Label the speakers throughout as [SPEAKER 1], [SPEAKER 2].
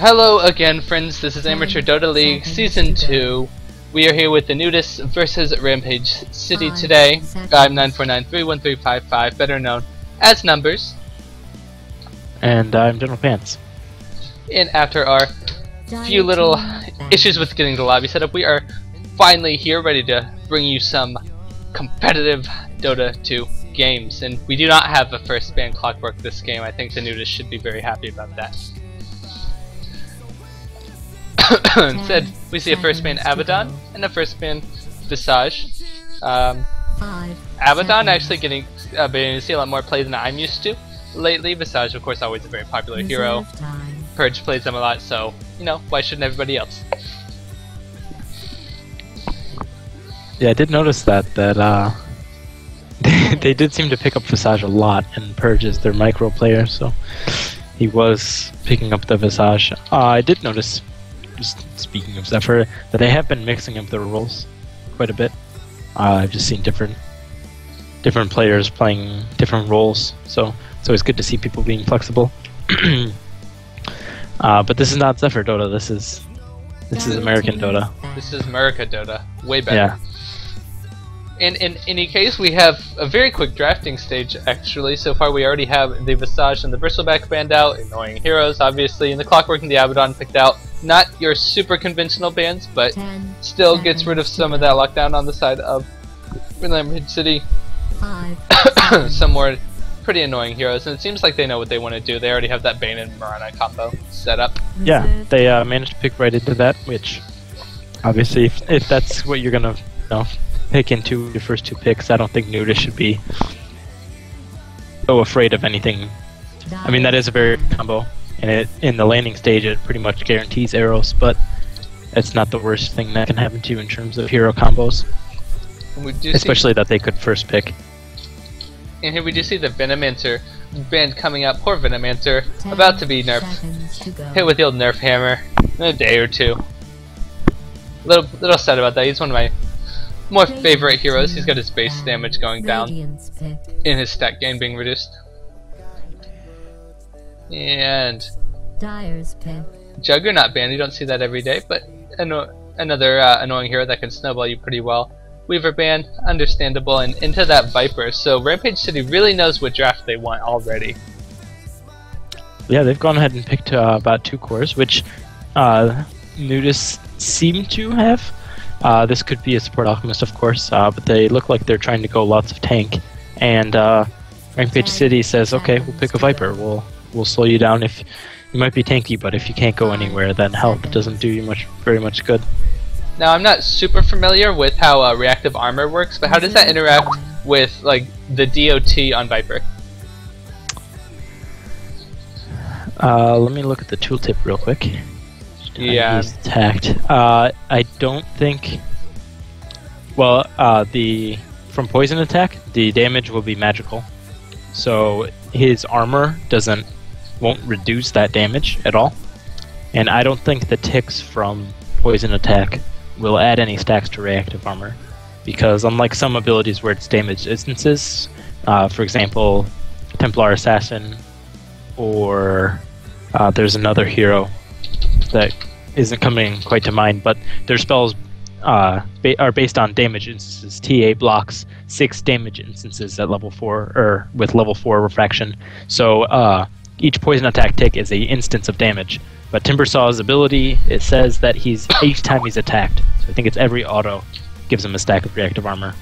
[SPEAKER 1] Hello again, friends. This is Amateur Dota League Season 2. We are here with the Nudists versus Rampage City today. I'm 949313555, better known as Numbers.
[SPEAKER 2] And I'm General Pants.
[SPEAKER 1] And after our few little issues with getting the lobby set up, we are finally here, ready to bring you some competitive Dota 2 games. And we do not have a first ban clockwork this game. I think the Nudists should be very happy about that. Instead, we see a first ban Abaddon and a first ban Visage. Abaddon actually beginning to see a lot more play than I'm used to lately. Visage, of course, always a very popular hero. Purge plays them a lot, so, you know, why shouldn't everybody else?
[SPEAKER 2] Yeah, I did notice that they did seem to pick up Visage a lot, and Purge is their micro player, so he was picking up the Visage. I did notice, just speaking of Zephyr, that they have been mixing up their roles quite a bit. I've just seen different players playing different roles, so it's always good to see people being flexible. But this is not Zephyr Dota. This is American Dota.
[SPEAKER 1] This is America Dota. Way better.
[SPEAKER 2] Yeah.
[SPEAKER 1] And in any case, we have a very quick drafting stage, actually. So far, we already have the Visage and the Bristleback banned out, annoying heroes, obviously, and the Clockwork and the Abaddon picked out. Not your super conventional bans, but still gets rid of some of that lockdown on the side of Rampage City. Some more pretty annoying heroes, and it seems like they know what they want to do. They already have that Bane and Mirana combo set up.
[SPEAKER 2] Yeah, they managed to pick right into that, which obviously, if that's what you're gonna, pick into your first two picks, I don't think Nudists should be so afraid of anything. I mean, that is a very good combo, and in the landing stage it pretty much guarantees arrows, but it's not the worst thing that can happen to you in terms of hero combos. Especially that they could first pick.
[SPEAKER 1] And here we do see the Venomancer band coming up. Poor Venomancer, about to be nerfed. Hit with the old nerf hammer in a day or two. Little sad about that. He's one of my more favorite heroes. He's got his base damage going down, and his stat gain being reduced. And Juggernaut band, you don't see that every day, but another annoying hero that can snowball you pretty well. Weaver ban, understandable, and into that Viper. So Rampage City really knows what draft they want already.
[SPEAKER 2] Yeah, they've gone ahead and picked about 2 cores, which Nudists seem to have. This could be a support alchemist, of course, but they look like they're trying to go lots of tank. And Rampage City says, okay, we'll pick a Viper. We'll slow you down if you might be tanky, but if you can't go anywhere, then health doesn't do you very much good.
[SPEAKER 1] Now, I'm not super familiar with how reactive armor works, but how does that interact with like the DOT on Viper?
[SPEAKER 2] Let me look at the tooltip real quick.
[SPEAKER 1] Yeah.
[SPEAKER 2] He's attacked. I don't think. Well, from poison attack, the damage will be magical, so his armor won't reduce that damage at all, and I don't think the ticks from poison attack will add any stacks to reactive armor, because unlike some abilities where it's damaged instances, for example, Templar Assassin, or there's another hero that isn't coming quite to mind, but their spells are based on damage instances. TA blocks 6 damage instances at level 4, or with level 4 refraction. So each poison attack tick is an instance of damage. But Timbersaw's ability, it says that each time he's attacked, so I think it's every auto, gives him a stack of reactive armor.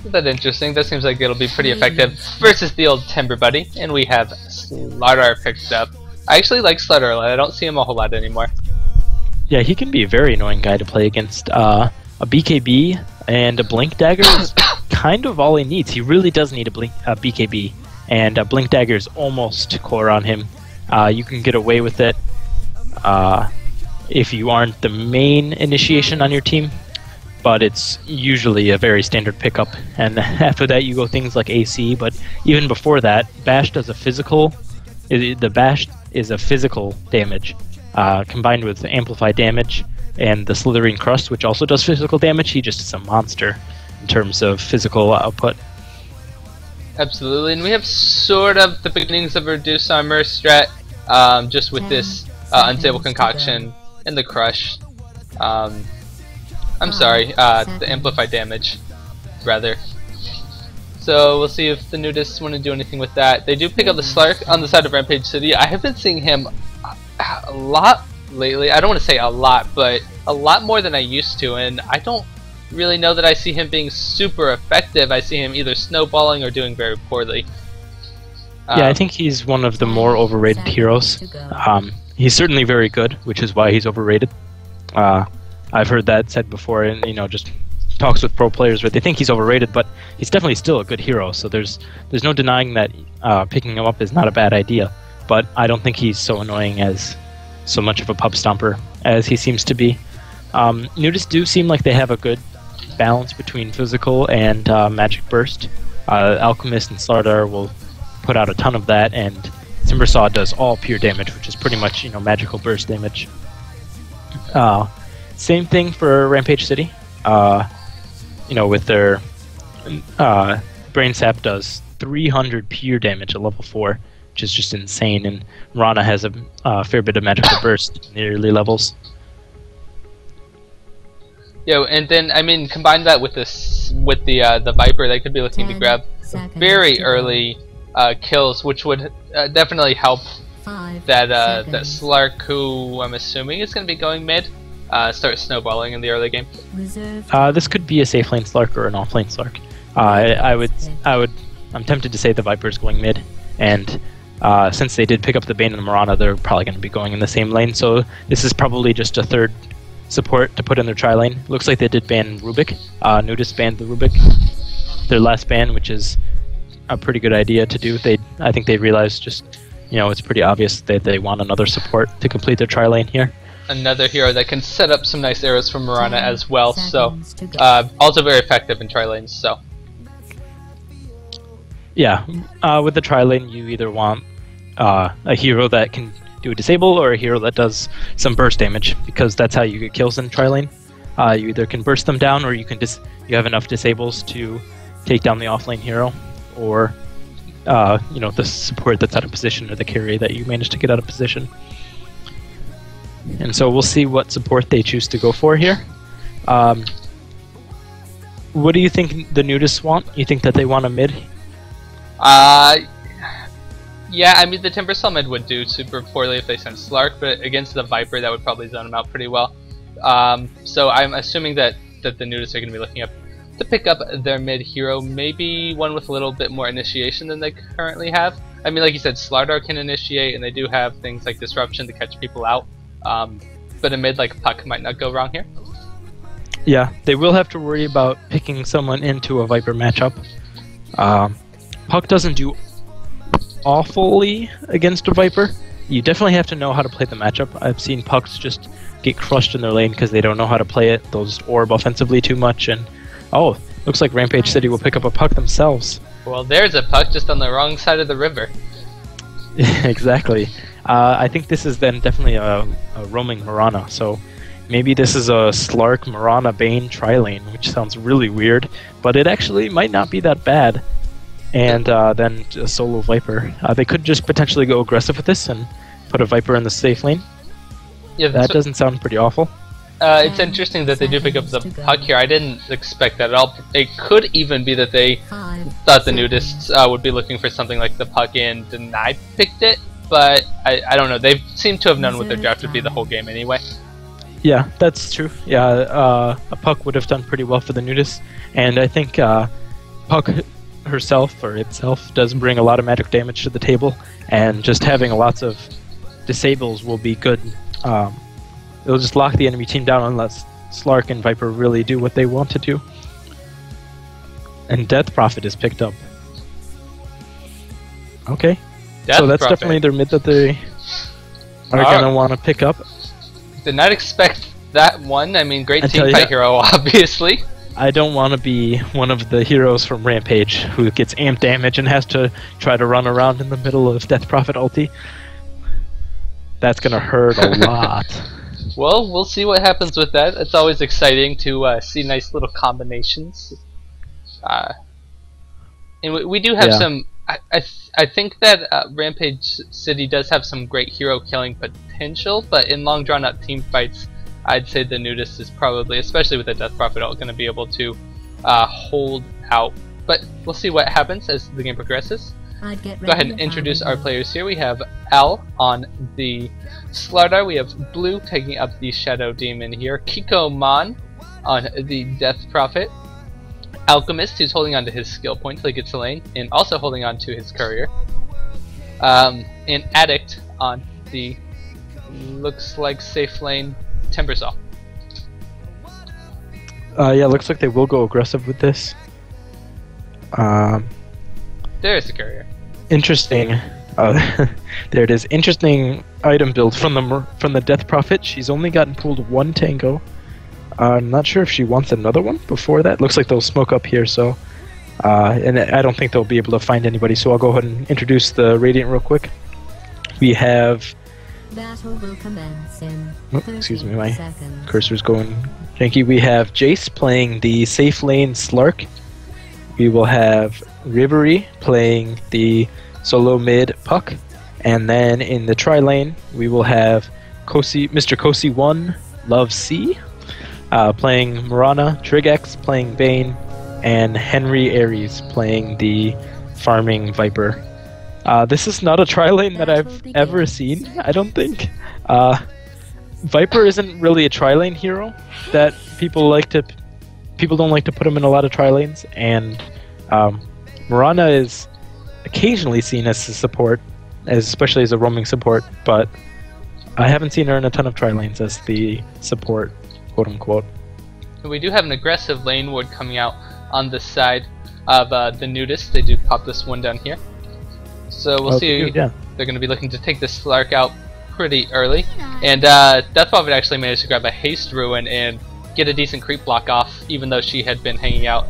[SPEAKER 1] Isn't that interesting? That seems like it'll be pretty effective versus the old Timber Buddy. And we have Slardar picked up. I actually like Slardar a lot. I don't see him a whole lot anymore.
[SPEAKER 2] Yeah, he can be a very annoying guy to play against. A BKB and a Blink Dagger is kind of all he needs. He really does need a BKB, and a Blink Dagger is almost core on him. You can get away with it if you aren't the main initiation on your team, but it's usually a very standard pickup. And after that, you go things like AC. But even before that, Bash does a physical. The Bash is a physical damage combined with amplified damage, and the Slithering Crust, which also does physical damage. He just is a monster in terms of physical output.
[SPEAKER 1] Absolutely, and we have sort of the beginnings of a reduced armor strat, just with this Unstable Concoction, and the Crush. I'm sorry, the Amplified Damage, rather. So we'll see if the Nudists want to do anything with that. They do pick up the Slark on the side of Rampage City. I have been seeing him a lot lately. I don't want to say a lot, but a lot more than I used to, and I don't really know that I see him being super effective. I see him either snowballing or doing very poorly.
[SPEAKER 2] Yeah, I think he's one of the more overrated heroes. He's certainly very good, which is why he's overrated. I've heard that said before, and just talks with pro players where they think he's overrated, but he's definitely still a good hero. So there's no denying that picking him up is not a bad idea. But I don't think he's so annoying as so much of a pub stomper as he seems to be. Nudists do seem like they have a good balance between physical and magic burst. Alchemist and Slardar will put out a ton of that, and Timbersaw does all pure damage, which is pretty much magical burst damage. Same thing for Rampage City. With their Brain Sap does 300 pure damage at level 4, which is just insane, and Rana has a fair bit of magical burst in the early levels.
[SPEAKER 1] Yeah, and then combine that with the Viper. They could be looking to grab very early kills, which would definitely help that Slark, who I'm assuming is going to be going mid, start snowballing in the early game.
[SPEAKER 2] This could be a safe lane Slark or an off lane Slark. I'm tempted to say the Viper's going mid, and since they did pick up the Bane and the Mirana, they're probably going to be going in the same lane. So this is probably just a third support to put in their tri-lane. Looks like they did ban Rubik. Nudists banned the Rubik, their last ban, which is a pretty good idea to do. I think they realized just, it's pretty obvious that they want another support to complete their tri-lane here.
[SPEAKER 1] Another hero that can set up some nice arrows from Mirana as well, so also very effective in tri-lanes, so.
[SPEAKER 2] Yeah, with the tri-lane you either want a hero that can do a disable or a hero that does some burst damage, because that's how you get kills in tri-lane. You either can burst them down, or you have enough disables to take down the offlane hero, or the support that's out of position, or the carry that you managed to get out of position. And so we'll see what support they choose to go for here. What do you think the Nudists want? You think that they want a mid?
[SPEAKER 1] Yeah, the Timbersaw mid would do super poorly if they sent Slark, but against the Viper that would probably zone him out pretty well. So I'm assuming that the Nudists are going to be looking up to pick up their mid hero, maybe one with a little bit more initiation than they currently have. Like you said, Slardar can initiate, and they do have things like Disruption to catch people out. But a mid like Puck might not go wrong here.
[SPEAKER 2] Yeah, they will have to worry about picking someone into a Viper matchup. Puck doesn't do awfully against a Viper. You definitely have to know how to play the matchup. I've seen Pucks just get crushed in their lane because they don't know how to play it. Those orb offensively too much, and looks like Rampage City will pick up a Puck themselves.
[SPEAKER 1] Well, there's a Puck just on the wrong side of the river.
[SPEAKER 2] Exactly. I think this is then definitely a roaming Mirana, so maybe this is a Slark Mirana Bane tri-lane, which sounds really weird, but it actually might not be that bad. And then a solo Viper. They could just potentially go aggressive with this and put a Viper in the safe lane. Yeah, that doesn't sound pretty awful.
[SPEAKER 1] It's interesting that they do pick up the Puck here. I didn't expect that at all. It could even be that they thought the Nudists would be looking for something like the Puck and I picked it, but I don't know. They seem to have known what their draft would be the whole game anyway.
[SPEAKER 2] Yeah, that's true. Yeah, a Puck would have done pretty well for the Nudists, and I think Puck herself or itself does bring a lot of magic damage to the table, and just having lots of disables will be good. It'll just lock the enemy team down unless Slark and Viper really do what they want to do. And Death Prophet is picked up. Okay. So that's definitely their mid that they are going to want to pick up.
[SPEAKER 1] Did not expect that one. Great team fight hero, obviously.
[SPEAKER 2] I don't want to be one of the heroes from Rampage who gets amp damage and has to try to run around in the middle of Death Prophet ulti. That's going to hurt a lot.
[SPEAKER 1] Well, we'll see what happens with that. It's always exciting to see nice little combinations. And we do have some I think that Rampage City does have some great hero killing potential, but in long drawn out team fights, I'd say the Nudists is probably, especially with the Death Prophet ult, going to be able to hold out. But we'll see what happens as the game progresses. Go ahead and introduce our players here. We have Al on the Slardar. We have Blue taking up the Shadow Demon here. Kiko Mon on the Death Prophet. Alchemist, who's holding on to his skill point till he gets to lane, and also holding on to his courier. And Addict on the, looks like safe lane, Timbersaw.
[SPEAKER 2] Yeah, looks like they will go aggressive with this.
[SPEAKER 1] There's the courier.
[SPEAKER 2] Interesting. There it is. Interesting item build from the Death Prophet. She's only gotten pulled one tango. I'm not sure if she wants another one before that. Looks like they'll smoke up here, so and I don't think they'll be able to find anybody. So I'll go ahead and introduce the Radiant real quick. We have.
[SPEAKER 3] Battle will commence in
[SPEAKER 2] Excuse me, my
[SPEAKER 3] seconds.
[SPEAKER 2] cursor's going janky. We have Jace playing the safe lane Slark. We will have Rivery playing the solo mid Puck, and then in the tri lane we will have Mr. Kosi 1 Love C playing Mirana, Trigex playing Bane, and Henry Ares playing the farming Viper. This is not a tri lane that I've ever seen, I don't think. Viper isn't really a tri lane hero that people don't like to put him in a lot of tri lanes, and Mirana is occasionally seen as a support, especially as a roaming support, but I haven't seen her in a ton of tri lanes as the support, quote unquote.
[SPEAKER 1] We do have an aggressive lane ward coming out on the side of the Nudists. They do pop this one down here. So we'll see.
[SPEAKER 2] Yeah.
[SPEAKER 1] They're going to be looking to take this Slark out pretty early. And Death Prophet actually managed to grab a Haste Ruin and get a decent creep block off, even though she had been hanging out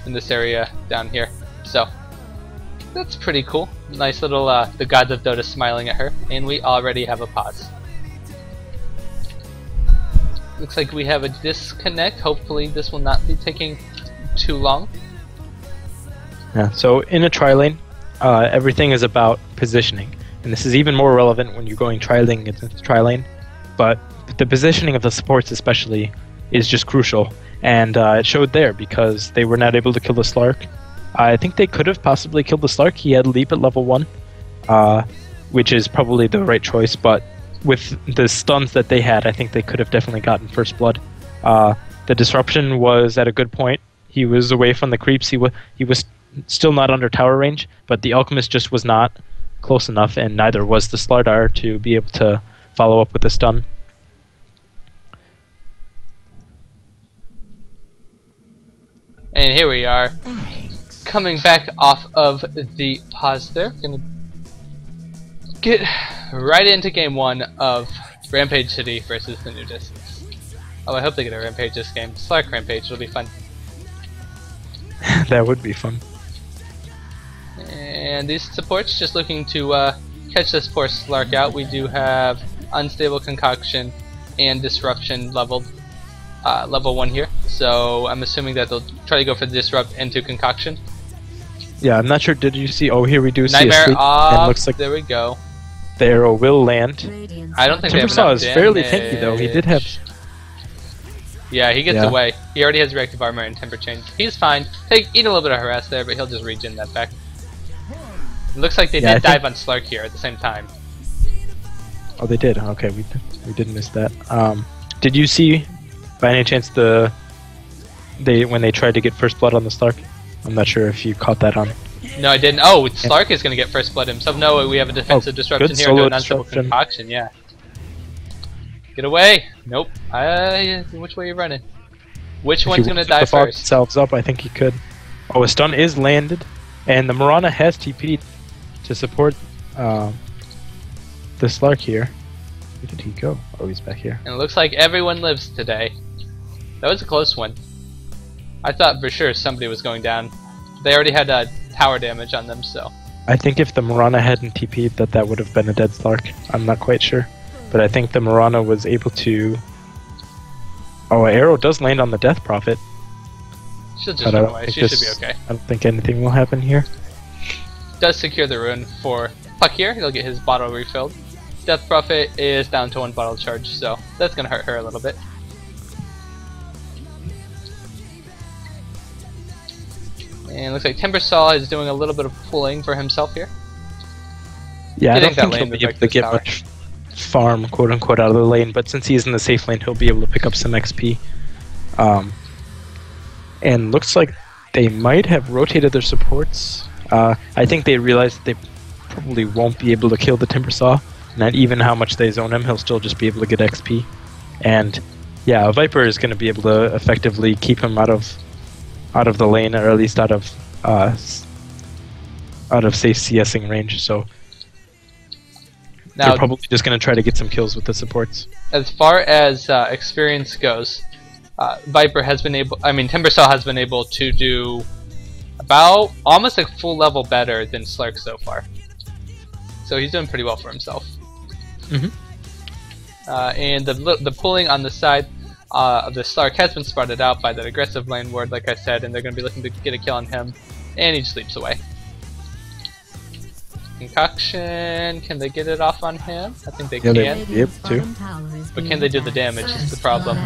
[SPEAKER 1] in this area down here. So that's pretty cool. Nice little the gods of Dota smiling at her, and we already have a pause. Looks like we have a disconnect. Hopefully this will not be taking too long.
[SPEAKER 2] Yeah, so in a tri lane, everything is about positioning, and this is even more relevant when you're going tri lane against tri lane. But the positioning of the supports especially is just crucial, and it showed there because they were not able to kill the Slark. I think they could have possibly killed the Slark. He had leap at level 1, which is probably the right choice, but with the stuns that they had, I think they could have definitely gotten first blood. The disruption was at a good point. He was away from the creeps. He was still not under tower range, but the Alchemist just was not close enough, and neither was the Slardar to be able to follow up with the stun.
[SPEAKER 1] And here we are, coming back off of the pause there. Gonna get right into game 1 of Rampage City versus the Nudists. Oh, I hope they get a Rampage this game. Slark Rampage, it'll be fun.
[SPEAKER 2] That would be fun.
[SPEAKER 1] And these supports just looking to catch this poor Slark out. We do have Unstable Concoction and Disruption leveled. Level 1 here, so I'm assuming that they'll try to go for the Disrupt into Concoction.
[SPEAKER 2] Yeah, I'm not sure. Did you see? Oh, here we do see a
[SPEAKER 1] Nightmare
[SPEAKER 2] sleep,
[SPEAKER 1] off.
[SPEAKER 2] and looks like
[SPEAKER 1] there we go.
[SPEAKER 2] the arrow will land.
[SPEAKER 1] I don't think they have
[SPEAKER 2] Timbersaw
[SPEAKER 1] enough
[SPEAKER 2] is fairly
[SPEAKER 1] damage.
[SPEAKER 2] tanky though. He did have.
[SPEAKER 1] Yeah, he gets
[SPEAKER 2] Yeah.
[SPEAKER 1] away. He already has reactive armor and temper change. He's fine. Eat a little bit of harass there, but he'll just regen that back. It looks like they
[SPEAKER 2] Yeah,
[SPEAKER 1] did dive on Slark here at the same time.
[SPEAKER 2] Oh, they did. Okay, we did miss that. Did you see, by any chance, when they tried to get first blood on the Slark? I'm not sure if you caught that on.
[SPEAKER 1] No, I didn't. Oh, Slark is going to get first blood himself. No, we have a defensive disruption
[SPEAKER 2] good
[SPEAKER 1] here and
[SPEAKER 2] solo
[SPEAKER 1] an unstable
[SPEAKER 2] disruption.
[SPEAKER 1] concoction. Yeah. Get away! Nope. Which way are you running? Which one's going to die
[SPEAKER 2] The fog
[SPEAKER 1] first?
[SPEAKER 2] themselves up. I think he could. Oh, a stun is landed, and the Mirana has TP'd to support the Slark here. Where did he go? Oh, he's back here.
[SPEAKER 1] And it looks like everyone lives today. That was a close one. I thought for sure somebody was going down. They already had tower damage on them, so.
[SPEAKER 2] I think if the Mirana hadn't TP'd, that would have been a dead Slark. I'm not quite sure. But I think the Mirana was able to... Oh, an arrow does land on the Death Prophet.
[SPEAKER 1] She'll just
[SPEAKER 2] But I
[SPEAKER 1] run
[SPEAKER 2] don't
[SPEAKER 1] away.
[SPEAKER 2] think
[SPEAKER 1] She should be okay.
[SPEAKER 2] I don't think anything will happen here.
[SPEAKER 1] does secure the rune for Puck here. He'll get his bottle refilled. Death Prophet is down to 1 bottle charge, so that's gonna hurt her a little bit. And looks like Timbersaw is doing a little bit of pulling for himself here.
[SPEAKER 2] Yeah, I don't
[SPEAKER 1] Getting
[SPEAKER 2] think
[SPEAKER 1] that
[SPEAKER 2] he'll
[SPEAKER 1] lane
[SPEAKER 2] be able to
[SPEAKER 1] with
[SPEAKER 2] get
[SPEAKER 1] tower.
[SPEAKER 2] much farm, quote unquote, out of the lane, but since he's in the safe lane, he'll be able to pick up some XP. And looks like they might have rotated their supports. I think they realized that they probably won't be able to kill the Timbersaw, and that even how much they zone him, he'll still just be able to get XP. And yeah, a Viper is going to be able to effectively keep him out of the lane, or at least out of safe CSing range. So
[SPEAKER 1] Now,
[SPEAKER 2] they're probably just going to try to get some kills with the supports.
[SPEAKER 1] as far as experience goes, Timbersaw has been able to do about almost a full level better than Slark so far. So he's doing pretty well for himself. And the pulling on the side of the Slark has been spotted out by that aggressive lane ward, like I said, and they're going to be looking to get a kill on him, and he just leaps away. Concoction, can they get it off on him? I think they can.
[SPEAKER 2] They be able to.
[SPEAKER 1] But can they do the damage is the problem.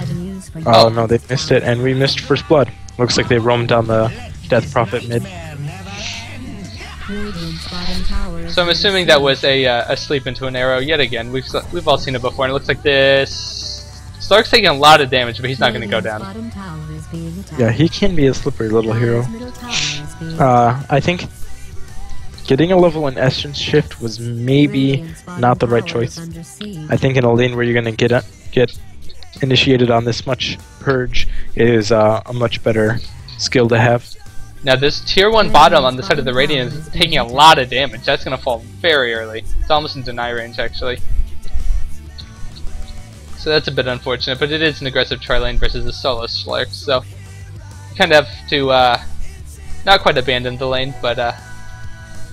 [SPEAKER 2] Oh no, they missed it, and we missed first blood. Looks like they roamed down the Death Prophet mid.
[SPEAKER 1] So I'm assuming that was a sleep into an arrow yet again. We've all seen it before, and it looks like this. Slark's taking a lot of damage, but he's not going to go down.
[SPEAKER 2] Yeah, he can be a slippery little hero. I think getting a level in Essence Shift was maybe not the right choice. I think in a lane where you're going to get initiated on this much purge is a much better skill to have.
[SPEAKER 1] Now this tier 1 bottom on the side of the Radiant is taking a lot of damage. That's going to fall very early. It's almost in deny range actually. So that's a bit unfortunate, but it is an aggressive tri lane versus a solo Slark, so you kind of have to not quite abandon the lane, but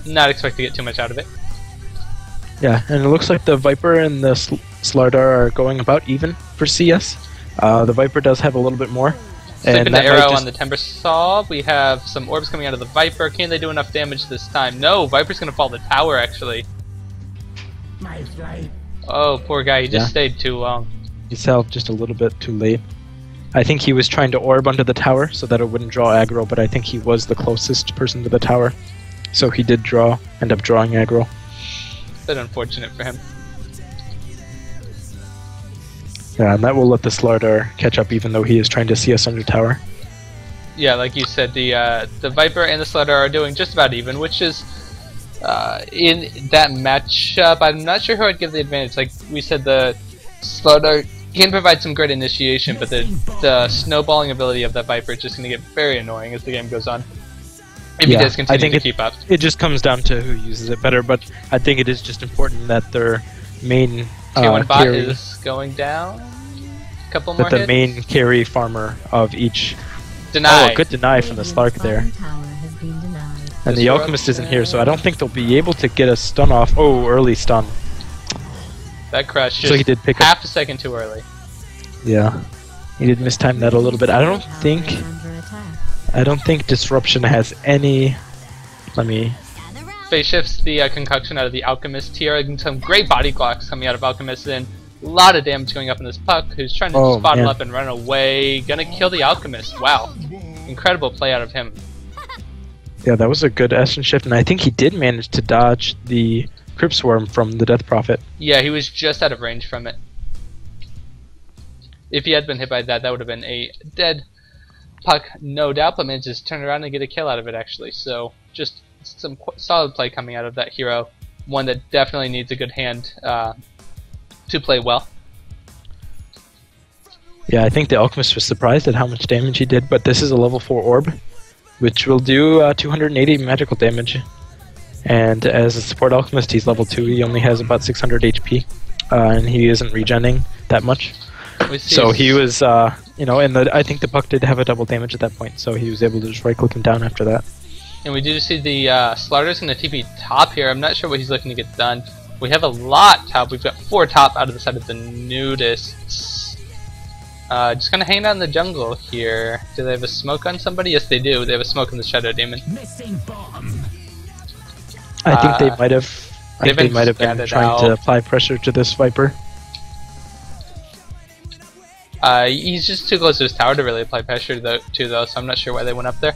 [SPEAKER 1] not expect to get too much out of it.
[SPEAKER 2] Yeah, and it looks like the Viper and the Slardar are going about even for CS. The Viper does have a little bit more.
[SPEAKER 1] Sleeping the arrow on the Timbersaw. We have some orbs coming out of the Viper. Can they do enough damage this time? No, Viper's gonna fall the tower actually. Oh, poor guy, he just stayed too long.
[SPEAKER 2] He fell just a little bit too late. I think he was trying to orb under the tower so that it wouldn't draw aggro, but I think he was the closest person to the tower. So he did end up drawing aggro.
[SPEAKER 1] Bit unfortunate for him.
[SPEAKER 2] Yeah, and that will let the Slardar catch up even though he is trying to see us under tower.
[SPEAKER 1] Yeah, like you said, the Viper and the Slardar are doing just about even, which is in that matchup, I'm not sure who I'd give the advantage. Like we said, the Slardar can provide some great initiation, but the snowballing ability of that Viper is just going to get very annoying as the game goes on. If he does continue to keep up.
[SPEAKER 2] It just comes down to who uses it better, but I think it is just important that their main
[SPEAKER 1] Tier 1 bot is going down. A couple more
[SPEAKER 2] that the
[SPEAKER 1] hits.
[SPEAKER 2] main carry farmer of each.
[SPEAKER 1] Deny.
[SPEAKER 2] Oh, good deny from the Slark there. And the Alchemist isn't here, so I don't think they'll be able to get a stun off. Oh, early stun.
[SPEAKER 1] That crush just
[SPEAKER 2] So he did pick
[SPEAKER 1] half a second too early.
[SPEAKER 2] Yeah, he did mistime that a little bit. I don't think Disruption has any. Let me.
[SPEAKER 1] Phase shifts the concoction out of the Alchemist here, and some great body clocks coming out of Alchemist, and a lot of damage going up in this Puck, who's trying to just bottle up and run away. Gonna kill the Alchemist. Wow. Incredible play out of him.
[SPEAKER 2] Yeah, that was a good Essence Shift, and I think he did manage to dodge the Crypt Swarm from the Death Prophet.
[SPEAKER 1] Yeah, he was just out of range from it. If he had been hit by that, that would have been a dead Puck, no doubt, but managed to turn around and get a kill out of it, actually. So, just some solid play coming out of that hero. One that definitely needs a good hand to play well.
[SPEAKER 2] Yeah, I think the Alchemist was surprised at how much damage he did, but this is a level 4 orb, which will do 280 magical damage. And as a support Alchemist, he's level 2, he only has about 600 HP, and he isn't regenning that much. So he was, and I think the Puck did have a double damage at that point, so he was able to just right-click him down after that.
[SPEAKER 1] And we do see the Slardar's going to TP top here. I'm not sure what he's looking to get done. We have a lot top. We've got 4 top out of the side of the Nudists. Just kind of hanging out in the jungle here. Do they have a smoke on somebody? Yes, they do. They have a smoke on the Shadow Demon.
[SPEAKER 2] I think they might have. I think they might have been
[SPEAKER 1] scattered
[SPEAKER 2] trying to
[SPEAKER 1] out.
[SPEAKER 2] apply pressure to this Viper.
[SPEAKER 1] He's just too close to his tower to really apply pressure though, so I'm not sure why they went up there.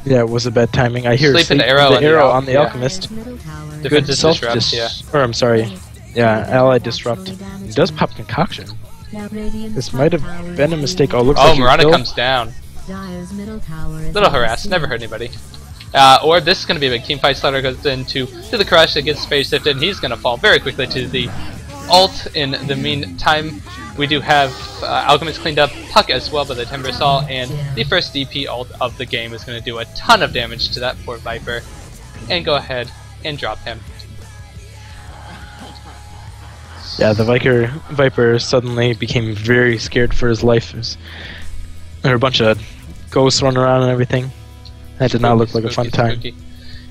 [SPEAKER 2] Yeah, it was a bad timing. I hear
[SPEAKER 1] Sleeping
[SPEAKER 2] sleep,
[SPEAKER 1] arrow
[SPEAKER 2] the
[SPEAKER 1] on the
[SPEAKER 2] arrow
[SPEAKER 1] al-
[SPEAKER 2] on the
[SPEAKER 1] yeah.
[SPEAKER 2] alchemist.
[SPEAKER 3] Middle tower.
[SPEAKER 2] Good
[SPEAKER 1] Defensive
[SPEAKER 2] self
[SPEAKER 1] disrupt, yeah.
[SPEAKER 2] Or I'm sorry. Yeah, allied disrupt. He does pop concoction.
[SPEAKER 3] Now Radiant's
[SPEAKER 2] This
[SPEAKER 3] top
[SPEAKER 2] might have
[SPEAKER 3] tower is
[SPEAKER 2] been a mistake. Oh, looks
[SPEAKER 1] Oh,
[SPEAKER 2] like he
[SPEAKER 1] Mirana
[SPEAKER 2] killed.
[SPEAKER 1] comes down.
[SPEAKER 3] Dire's middle tower is
[SPEAKER 1] Little
[SPEAKER 3] under
[SPEAKER 1] harassed,
[SPEAKER 3] siege.
[SPEAKER 1] never hurt anybody. Or this is going to be a big team fight. Slaughter goes into the crush that gets space shifted, and he's going to fall very quickly to the ult. In the meantime, we do have Alchemist cleaned up, Puck as well by the Timber Saw, and the first DP ult of the game is going to do a ton of damage to that poor Viper, and go ahead and drop him.
[SPEAKER 2] Yeah, the Viper suddenly became very scared for his life. There were a bunch of ghosts running around and everything. That did not look like a fun time.
[SPEAKER 1] Spooky.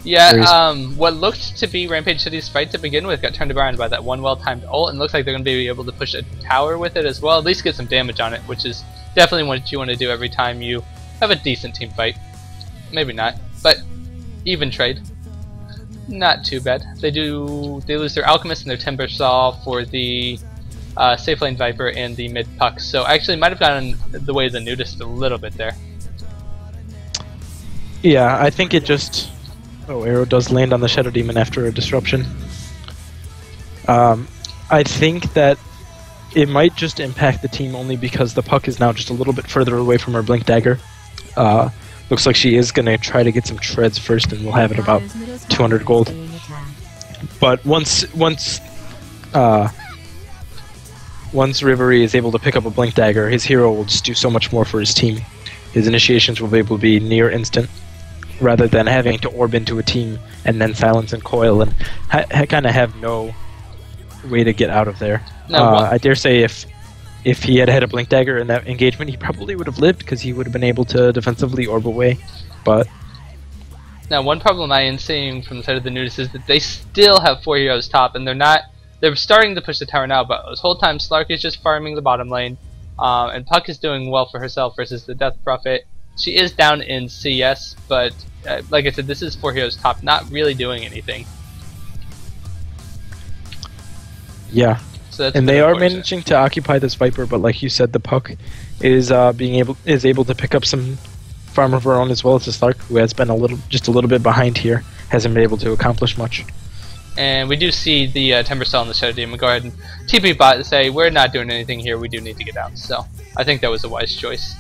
[SPEAKER 1] Yeah,
[SPEAKER 2] Very
[SPEAKER 1] what looked to be Rampage City's fight to begin with got turned around by that one well-timed ult, and looks like they're going to be able to push a tower with it as well, at least get some damage on it, which is definitely what you want to do every time you have a decent team fight. Maybe not, but even trade. Not too bad. They lose their Alchemist and their Timber Saw for the safe lane Viper and the mid Puck, so actually might have gotten the way of the Nudists a little bit there.
[SPEAKER 2] Yeah, I think it just... Oh, arrow does land on the Shadow Demon after a disruption. I think that it might just impact the team only because the Puck is now just a little bit further away from her Blink Dagger. Looks like she is going to try to get some treads first, and we'll have it about
[SPEAKER 3] Dire's middle tower
[SPEAKER 2] 200
[SPEAKER 3] is
[SPEAKER 2] gold.
[SPEAKER 3] being attacked.
[SPEAKER 2] But once Rivery is able to pick up a Blink Dagger, his hero will just do so much more for his team. His initiations will be able to be near instant, rather than having to orb into a team and then silence and coil and kind of have no way to get out of there.
[SPEAKER 1] No,
[SPEAKER 2] I dare say if he had had a Blink Dagger in that engagement, he probably would have lived because he would have been able to defensively orb away. But
[SPEAKER 1] now, one problem I am seeing from the side of the Nudists is that they still have 4 heroes top, and they're starting to push the tower now, but this whole time Slark is just farming the bottom lane, and Puck is doing well for herself versus the Death Prophet. She is down in CS, but like I said, this is 4 heroes top, not really doing anything.
[SPEAKER 2] yeah,
[SPEAKER 1] So that's
[SPEAKER 2] and
[SPEAKER 1] a bit
[SPEAKER 2] they are
[SPEAKER 1] unfortunate.
[SPEAKER 2] managing to occupy this Viper, but like you said, the Puck is able to pick up some farm of her own as well as the Slark, who has been just a little bit behind here, hasn't been able to accomplish much.
[SPEAKER 1] And we do see the Timber Cell and the Shadow Demon go ahead and TP bot and say, we're not doing anything here, we do need to get out. So I think that was a wise choice.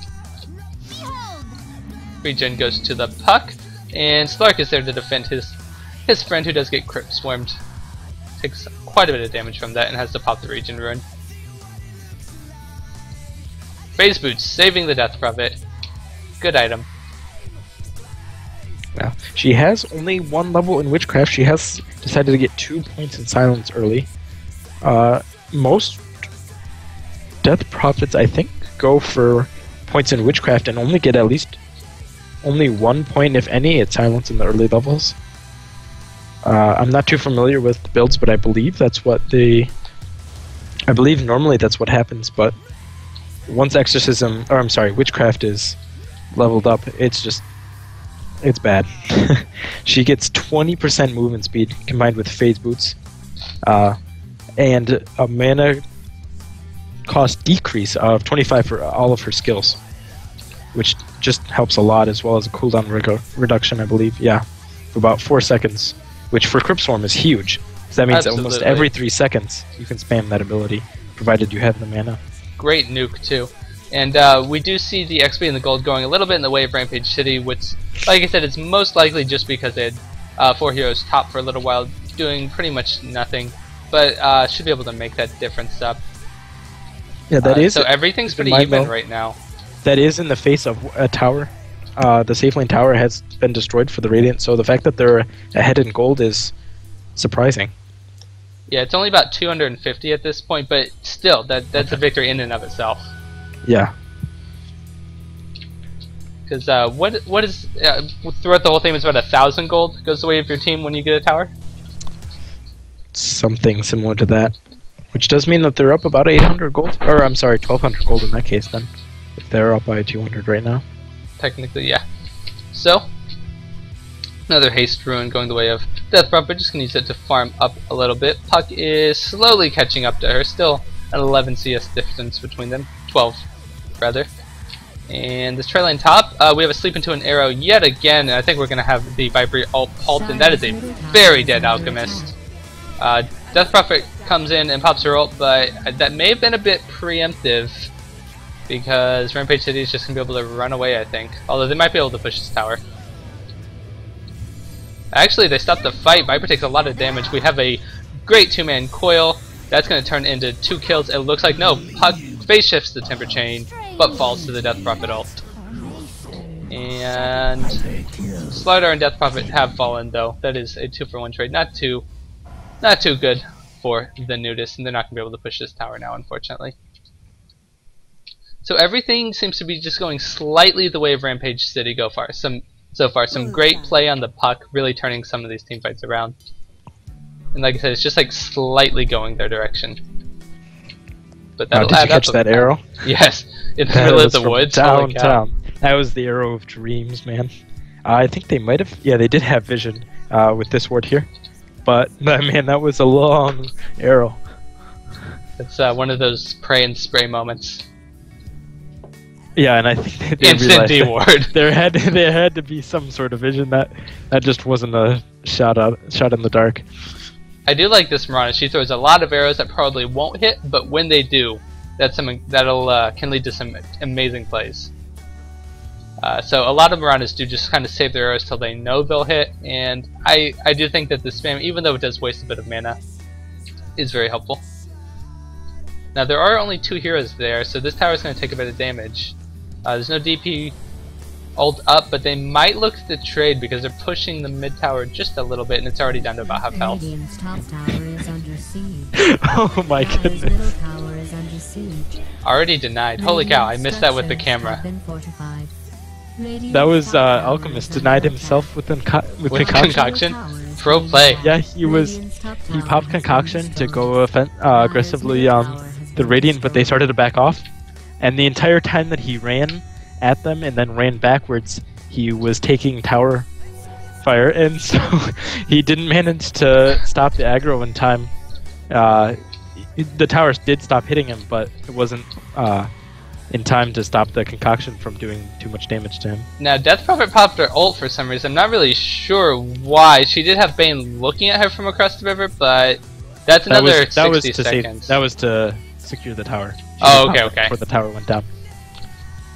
[SPEAKER 1] Regen goes to the Puck, and Slark is there to defend his friend, who does get crit swarmed. Takes quite a bit of damage from that and has to pop the Regen Rune. Phase Boots saving the Death Prophet. Good item.
[SPEAKER 2] Well, she has only 1 level in Witchcraft. She has decided to get 2 points in Silence early. Most Death Prophets, I think, go for points in Witchcraft and only get at least only 1 point, if any, at Silence in the early levels. I'm not too familiar with the builds, but I believe that's what I believe normally that's what happens, but once Witchcraft is leveled up, it's bad. She gets 20% movement speed combined with phase boots, and a mana cost decrease of 25 for all of her skills, which just helps a lot, as well as a cooldown reduction, I believe. Yeah, for about 4 seconds, which for Crypt Swarm is huge. So that means that almost
[SPEAKER 1] Absolutely.
[SPEAKER 2] every 3 seconds you can spam that ability, provided you have the mana.
[SPEAKER 1] Great nuke too. And we do see the XP and the gold going a little bit in the way of Rampage City, which, like I said, it's most likely just because they had 4 heroes top for a little while, doing pretty much nothing, but should be able to make that difference up.
[SPEAKER 2] Yeah, that is.
[SPEAKER 1] So everything's pretty
[SPEAKER 2] my
[SPEAKER 1] even
[SPEAKER 2] vote.
[SPEAKER 1] right now.
[SPEAKER 2] That is in the face of a tower. The safe lane tower has been destroyed for the Radiant, so the fact that they're ahead in gold is surprising.
[SPEAKER 1] Yeah, it's only about 250 at this point, but still, that's a victory in and of itself.
[SPEAKER 2] Yeah.
[SPEAKER 1] Because what is throughout the whole thing, it's about 1,000 gold goes the way of your team when you get a tower.
[SPEAKER 2] Something similar to that. Which does mean that they're up about 800 gold. Or, I'm sorry, 1,200 gold in that case then. If they're up by 200 right now.
[SPEAKER 1] Technically, yeah. So Another haste ruin going the way of Death Prophet. Just gonna use it to farm up a little bit. Puck is slowly catching up to her. Still an 11 CS difference between them. 12, rather. And this trail line top, we have a sleep into an arrow yet again. And I think we're gonna have the Viper ult halt, and that is a very dead Alchemist. Death Prophet comes in and pops her ult, but that may have been a bit preemptive because Rampage City is just gonna be able to run away, I think. Although they might be able to push this tower. Actually, they stopped the fight. Viper takes a lot of damage. We have a great two-man coil. That's going to turn into 2 kills. It looks like no. Puck phase shifts the Timber Chain, but falls to the Death Prophet ult. And Slardar and Death Prophet have fallen, though. That is a 2-for-1 trade. Not too good for the Nudists, and they're not going to be able to push this tower now, unfortunately. So everything seems to be just going slightly the way of Rampage City so far. Some great play on the puck, really turning some of these teamfights around. And like I said, it's just like slightly going their direction. But that'll
[SPEAKER 2] did
[SPEAKER 1] add
[SPEAKER 2] you catch
[SPEAKER 1] up
[SPEAKER 2] that arrow?
[SPEAKER 1] Yes, in the middle of the woods.
[SPEAKER 2] Downtown. That was the arrow of dreams, man. I think they might have. Yeah, they did have vision with this ward here. But man, that was a long arrow.
[SPEAKER 1] It's one of those pray and spray moments.
[SPEAKER 2] Yeah, and I think they
[SPEAKER 1] Instant
[SPEAKER 2] realized
[SPEAKER 1] D-ward.
[SPEAKER 2] there had to be some sort of vision that just wasn't a shot in the dark.
[SPEAKER 1] I do like this Mirana. She throws a lot of arrows that probably won't hit, but when they do, that's something that'll can lead to some amazing plays. So a lot of Miranas do just kind of save their arrows till they know they'll hit, and I do think that the spam, even though it does waste a bit of mana, is very helpful. Now there are only 2 heroes there, so this tower is going to take a bit of damage. There's no DP ult up, but they might look to trade because they're pushing the mid tower just a little bit, and it's already down to about half health.
[SPEAKER 3] Radiant's top tower is under siege.
[SPEAKER 2] Oh my
[SPEAKER 3] Dire's
[SPEAKER 2] goodness.
[SPEAKER 3] middle tower is under siege.
[SPEAKER 1] Already denied. Holy cow, I missed that with the
[SPEAKER 3] Structures
[SPEAKER 1] camera.
[SPEAKER 3] have been fortified. Radiant's
[SPEAKER 2] That was
[SPEAKER 3] top tower
[SPEAKER 2] Alchemist
[SPEAKER 3] is
[SPEAKER 2] denied
[SPEAKER 3] under
[SPEAKER 2] himself with
[SPEAKER 1] With
[SPEAKER 2] concoction.
[SPEAKER 1] concoction? Pro play.
[SPEAKER 2] Yeah, he popped concoction to go aggressively the Radiant, but they started to back off. And the entire time that he ran at them and then ran backwards, he was taking tower fire, and so he didn't manage to stop the aggro in time. The towers did stop hitting him, but it wasn't in time to stop the concoction from doing too much damage to him.
[SPEAKER 1] Now Death Prophet popped her ult for some reason. I'm not really sure why. She did have Bane looking at her from across the river, but that's another 60 seconds.
[SPEAKER 2] That was to secure the tower.
[SPEAKER 1] Oh, okay.
[SPEAKER 2] Before the tower went down.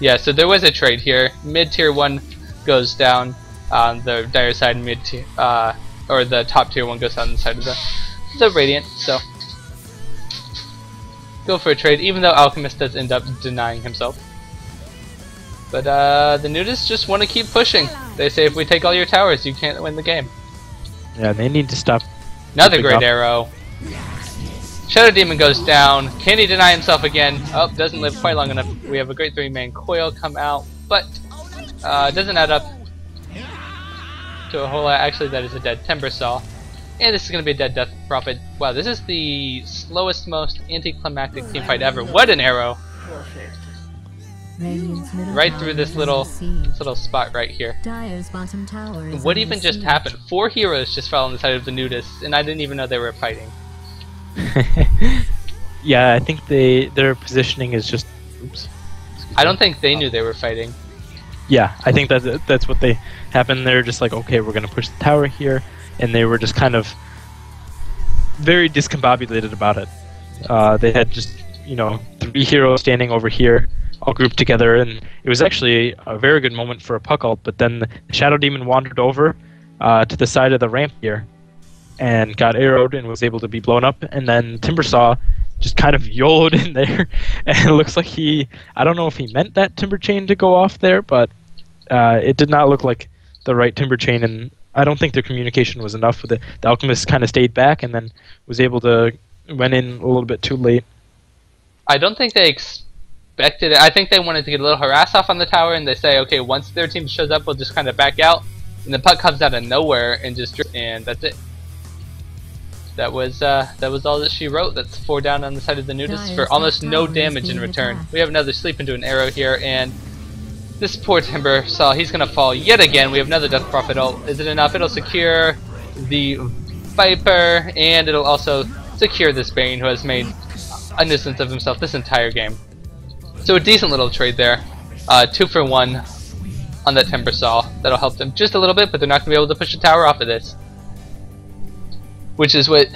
[SPEAKER 1] Yeah, so there was a trade here. Mid tier 1 goes down on the Dire side, mid tier, or the top tier 1 goes down on the side of the Radiant. So go for a trade, even though Alchemist does end up denying himself. But the Nudists just want to keep pushing. They say if we take all your towers, you can't win the game.
[SPEAKER 2] Yeah, they need to stop.
[SPEAKER 1] Another great arrow. Shadow Demon goes down. Can he deny himself again? Oh, doesn't live quite long enough. We have a great 3-man coil come out, but doesn't add up to a whole lot. Actually, that is a dead Timber Saw. And this is going to be a dead Death Prophet. Wow, this is the slowest, most anticlimactic teamfight ever. What an arrow! Right through this little spot right here.
[SPEAKER 3] Dire's bottom tower is
[SPEAKER 1] What
[SPEAKER 3] under
[SPEAKER 1] even just
[SPEAKER 3] siege.
[SPEAKER 1] happened? 4 heroes just fell on the side of the Nudists, and I didn't even know they were fighting.
[SPEAKER 2] Yeah, I think their positioning is just. Oops.
[SPEAKER 1] I don't think they knew they were fighting.
[SPEAKER 2] Yeah, I think that's what they happened. They're just like, okay, we're gonna push the tower here, and they were just kind of very discombobulated about it. They had just 3 heroes standing over here, all grouped together, and it was actually a very good moment for a puck ult. But then the Shadow Demon wandered over to the side of the ramp here, and got arrowed and was able to be blown up, and then Timbersaw just kind of YOLO'd in there, and it looks like I don't know if he meant that Timber Chain to go off there, but it did not look like the right Timber Chain, and I don't think their communication was enough with it. The Alchemist kind of stayed back and then was able to went in a little bit too late.
[SPEAKER 1] I don't think they expected it. I think they wanted to get a little harass off on the tower, and they say, okay, once their team shows up, we'll just kind of back out, and the puck comes out of nowhere and and that's it. That was all that she wrote. That's 4 down on the side of the Nudists for almost no damage in return. We have another sleep into an arrow here, and This poor Timber Saw, he's gonna fall yet again. We have another Death Prophet ult. Is it enough? It'll secure the Viper, and it'll also secure this Bane, who has made a nuisance of himself this entire game. So a decent little trade there. 2 for 1 on that Timber Saw. That'll help them just a little bit, but they're not gonna be able to push the tower off of this. Which is what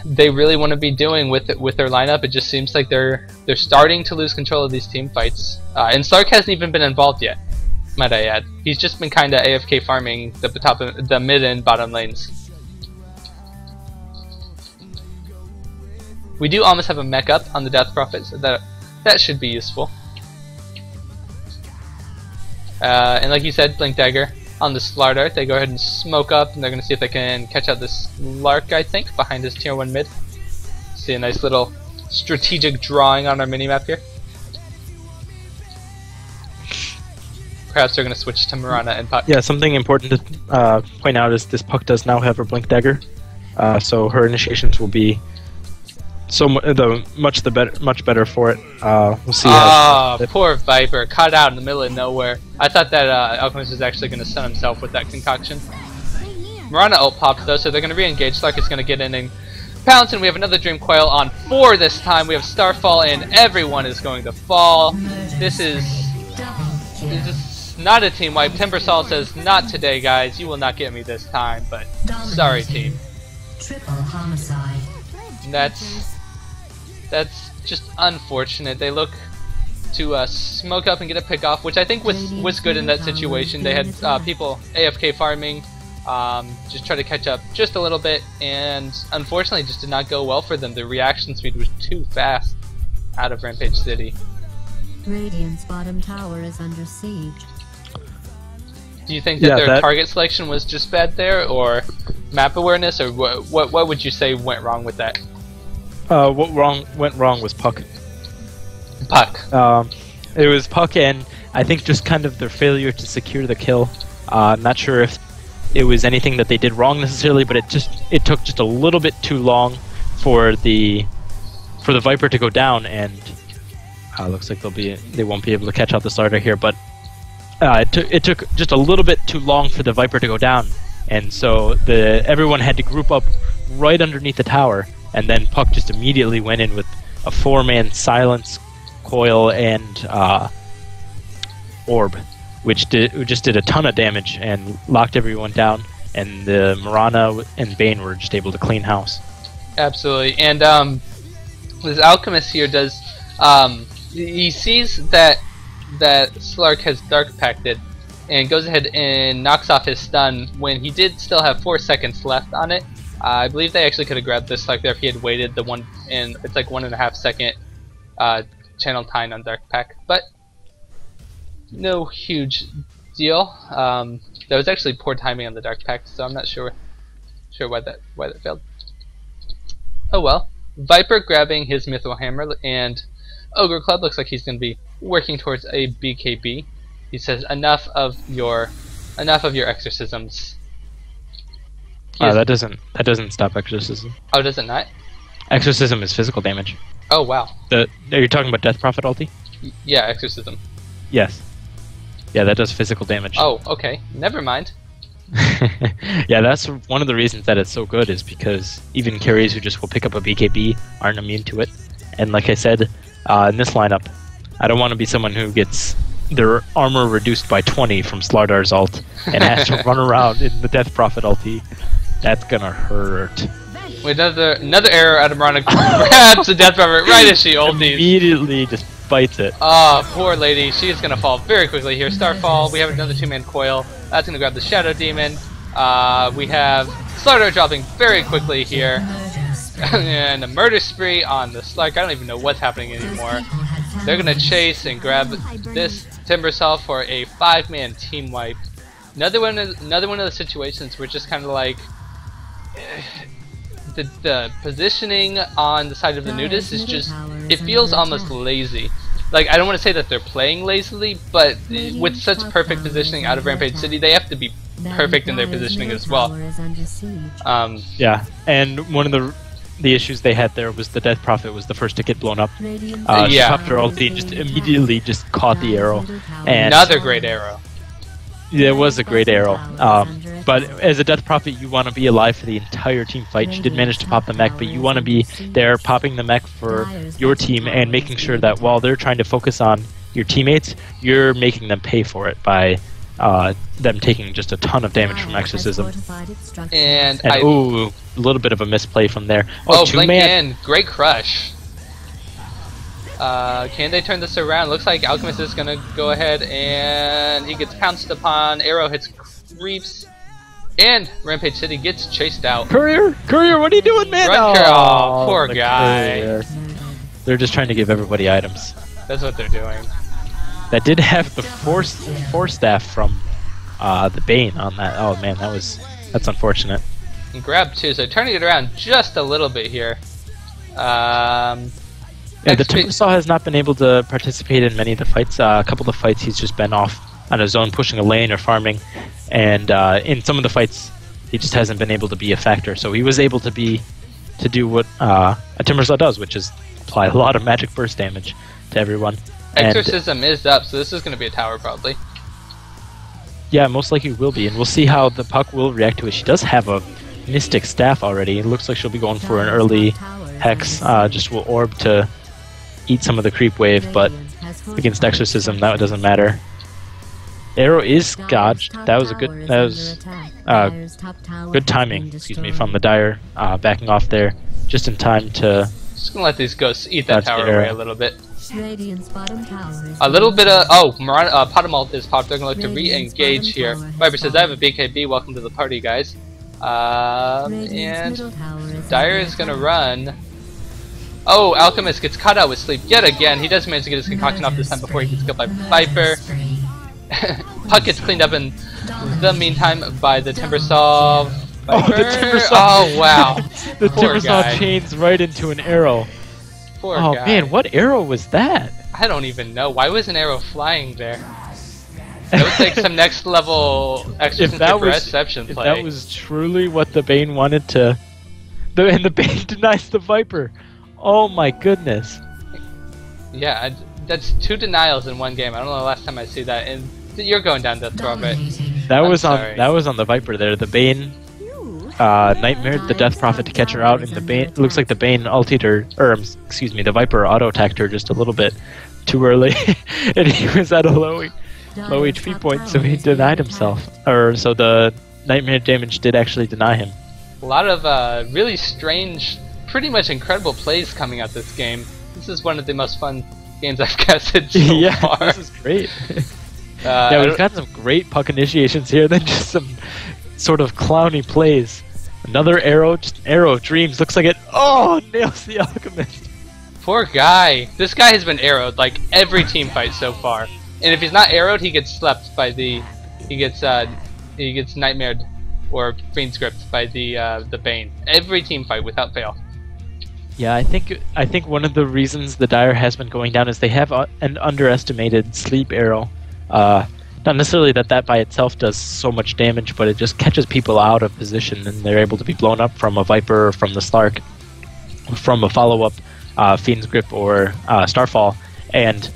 [SPEAKER 1] they really want to be doing with their lineup. It just seems like they're starting to lose control of these team fights. And Slark hasn't even been involved yet, might I add. He's just been kind of AFK farming the mid and bottom lanes. We do almost have a mech up on the Death Prophet, so that should be useful. And like you said, Blink Dagger on the Slardart, they go ahead and smoke up, and they're going to see if they can catch out this Lark, I think, behind his tier 1 mid. See a nice little strategic drawing on our minimap here. Perhaps they're going to switch to Mirana and Puck.
[SPEAKER 2] Yeah, something important to point out is this Puck does now have her Blink Dagger, so her initiations will be much better for it. We'll see.
[SPEAKER 1] Poor Viper, caught out in the middle of nowhere. I thought that Alchemist was actually going to stun himself with that concoction. Mirana ult popped though, so they're going to re-engage. Slark is going to get in and pounce, and we have another Dream Coil on 4 this time. We have Starfall, and everyone is going to fall. This is not a team wipe. Timbersaw says, "Not today, guys. You will not get me this time." But sorry, team.
[SPEAKER 3] Triple homicide.
[SPEAKER 1] That's just unfortunate. They look to smoke up and get a pick off, which I think was good in that situation. They had people AFK farming, just try to catch up just a little bit, and unfortunately just did not go well for them. The reaction speed was too fast out of Rampage City.
[SPEAKER 3] Radiant's bottom tower is under siege.
[SPEAKER 1] Do you think that their target selection was just bad there, or map awareness, or what would you say went wrong with that?
[SPEAKER 2] What went wrong was Puck.
[SPEAKER 1] Puck.
[SPEAKER 2] It was Puck, and I think just kind of their failure to secure the kill. I'm not sure if it was anything that they did wrong necessarily, but it took just a little bit too long for the Viper to go down, and looks like they won't be able to catch out the starter here. But it took just a little bit too long for the Viper to go down, and so everyone had to group up right underneath the tower. And then Puck just immediately went in with a 4-man silence, coil, and orb, which just did a ton of damage and locked everyone down. And the Mirana and Bane were just able to clean house.
[SPEAKER 1] Absolutely. And this Alchemist here does he sees that Slark has Dark Pacted, and goes ahead and knocks off his stun when he did still have 4 seconds left on it. I believe they actually could have grabbed this Slark there if he had waited it's like 1.5 second channel time on Dark Pack, but no huge deal. That was actually poor timing on the Dark Pack, so I'm not sure why that failed. Oh well. Viper grabbing his Mithril Hammer, and Ogre Club looks like he's going to be working towards a BKB. He says, enough of your exorcisms.
[SPEAKER 2] That doesn't stop exorcism.
[SPEAKER 1] Oh, does it not?
[SPEAKER 2] Exorcism is physical damage.
[SPEAKER 1] Oh wow.
[SPEAKER 2] Are you talking about Death Prophet ulti?
[SPEAKER 1] Yeah, exorcism.
[SPEAKER 2] Yes. Yeah, that does physical damage.
[SPEAKER 1] Oh, okay. Never mind.
[SPEAKER 2] Yeah, that's one of the reasons that it's so good, is because even carries who just will pick up a BKB aren't immune to it. And like I said, in this lineup, I don't want to be someone who gets their armor reduced by 20 from Slardar's ult and has to run around in the Death Prophet ulti. That's gonna hurt.
[SPEAKER 1] Wait, another error out of Mirana grabs the Death Prophet right as she ulties.
[SPEAKER 2] Immediately just bites it.
[SPEAKER 1] Ah, poor lady. She's gonna fall very quickly here. Starfall. We have another 2-man coil. That's gonna grab the Shadow Demon. We have Slardar dropping very quickly here. And a murder spree on the Slark. I don't even know what's happening anymore. They're gonna chase and grab this Timbersaw for a 5-man team wipe. Another one of the situations where just kind of like the positioning on the side of the Nudists is just, it feels almost lazy. Like, I don't want to say that they're playing lazily, but with such perfect positioning out of Rampage City, they have to be perfect in their positioning as well.
[SPEAKER 2] Yeah, and one of the the issues they had there was the Death Prophet was the first to get blown up. She
[SPEAKER 1] Yeah.
[SPEAKER 2] popped her ulti and just immediately just caught the arrow. And
[SPEAKER 1] Another great arrow.
[SPEAKER 2] yeah, it was a great arrow. But as a Death Prophet, you want to be alive for the entire team fight. She did manage to pop the mech, but you want to be there popping the mech for your team and making sure that while they're trying to focus on your teammates, you're making them pay for it by them taking just a ton of damage from Exorcism.
[SPEAKER 1] And
[SPEAKER 2] ooh, a little bit of a misplay from there.
[SPEAKER 1] Oh, blink in. Great crush. Can they turn this around? Looks like Alchemist is gonna go ahead and he gets pounced upon. Arrow hits creeps. And Rampage City gets chased out.
[SPEAKER 2] Courier, what are you doing, man?
[SPEAKER 1] Run, oh, poor
[SPEAKER 2] the
[SPEAKER 1] guy.
[SPEAKER 2] Courier. They're just trying to give everybody items.
[SPEAKER 1] That's what they're doing.
[SPEAKER 2] That did have the force staff from the Bane on that. Oh man, that's unfortunate.
[SPEAKER 1] And grab two, so turning it around just a little bit here.
[SPEAKER 2] Yeah, the Timbersaw has not been able to participate in many of the fights. A couple of the fights he's just been off on his own, pushing a lane or farming, and in some of the fights he just hasn't been able to be a factor. So he was able to do what a Timbersaw does, which is apply a lot of magic burst damage to everyone.
[SPEAKER 1] Exorcism is up, so this is going to be a tower probably.
[SPEAKER 2] Yeah, most likely will be, and we'll see how the Puck will react to it. She does have a Mystic Staff already. It looks like she'll be going for an early Hex, just will orb to eat some of the creep wave, but against Exorcism that doesn't matter. Arrow is dodged. That was good timing, excuse me, from the Dire backing off there just in time to.
[SPEAKER 1] Just gonna let these ghosts eat that tower away a little bit.
[SPEAKER 3] A
[SPEAKER 1] little bit of Potamalt is popped. They're gonna look to re-engage here. Viper says, "I have a BKB. Welcome to the party, guys." And Dire is gonna run. Oh, Alchemist gets caught out with sleep yet again. He does manage to get his concoction off this time before he gets killed by Viper. Puck gets cleaned up in the meantime by the Timbersaw.
[SPEAKER 2] Oh, the Timbersaw!
[SPEAKER 1] Oh wow!
[SPEAKER 2] The
[SPEAKER 1] Poor
[SPEAKER 2] Timbersaw
[SPEAKER 1] guy.
[SPEAKER 2] chains right into an arrow.
[SPEAKER 1] Poor
[SPEAKER 2] Oh
[SPEAKER 1] guy.
[SPEAKER 2] man, what arrow was that?
[SPEAKER 1] I don't even know. Why was an arrow flying there? That was like some next level Exorcism reception
[SPEAKER 2] if
[SPEAKER 1] play.
[SPEAKER 2] that was truly what the Bane wanted to, and the Bane denies the Viper. Oh my goodness.
[SPEAKER 1] Yeah, that's 2 denials in one game. I don't know the last time I see that. And you're going down Death Prophet.
[SPEAKER 2] That
[SPEAKER 1] I'm
[SPEAKER 2] was
[SPEAKER 1] sorry.
[SPEAKER 2] on the Viper there. The Bane nightmared the Death Prophet to catch her out, and the Bane. It looks like the Bane ultied her, excuse me, the Viper auto attacked her just a little bit too early, and he was at a low HP point, so he denied himself. So the nightmare damage did actually deny him.
[SPEAKER 1] A lot of really strange, pretty much incredible plays coming out this game. This is one of the most fun games I've casted so
[SPEAKER 2] Yeah,
[SPEAKER 1] far.
[SPEAKER 2] this is great. Yeah, we've got some great Puck initiations here, then just some sort of clowny plays. Another arrow, just an arrow of dreams. Looks like it. Oh, nails the Alchemist.
[SPEAKER 1] Poor guy. This guy has been arrowed like every team fight so far. And if he's not arrowed, he gets slept by the. He gets nightmared or fiend script by the Bane. Every team fight without fail.
[SPEAKER 2] Yeah, I think one of the reasons the Dire has been going down is they have an underestimated sleep arrow. Not necessarily that by itself does so much damage, but it just catches people out of position, and they're able to be blown up from a Viper, or from the Slark, from a follow-up Fiend's Grip or Starfall, and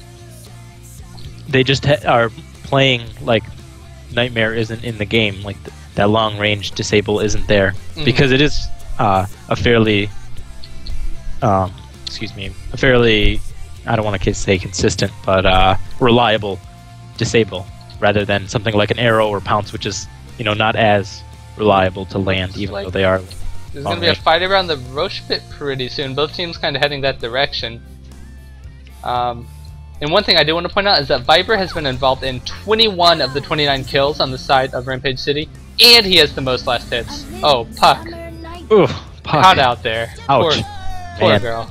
[SPEAKER 2] they just are playing like Nightmare isn't in the game, like that long-range disable isn't there, because it is a fairly, I don't want to say consistent, but reliable disable, rather than something like an arrow or pounce, which is, not as reliable to land, even though they are.
[SPEAKER 1] There's going to be a fight around the Roche pit pretty soon. Both teams kind of heading that direction. And one thing I do want to point out is that Viper has been involved in 21 of the 29 kills on the side of Rampage City, and he has the most last hits. Oh, Puck.
[SPEAKER 2] Ooh, Puck.
[SPEAKER 1] Hot out there.
[SPEAKER 2] Ouch.
[SPEAKER 1] Poor girl.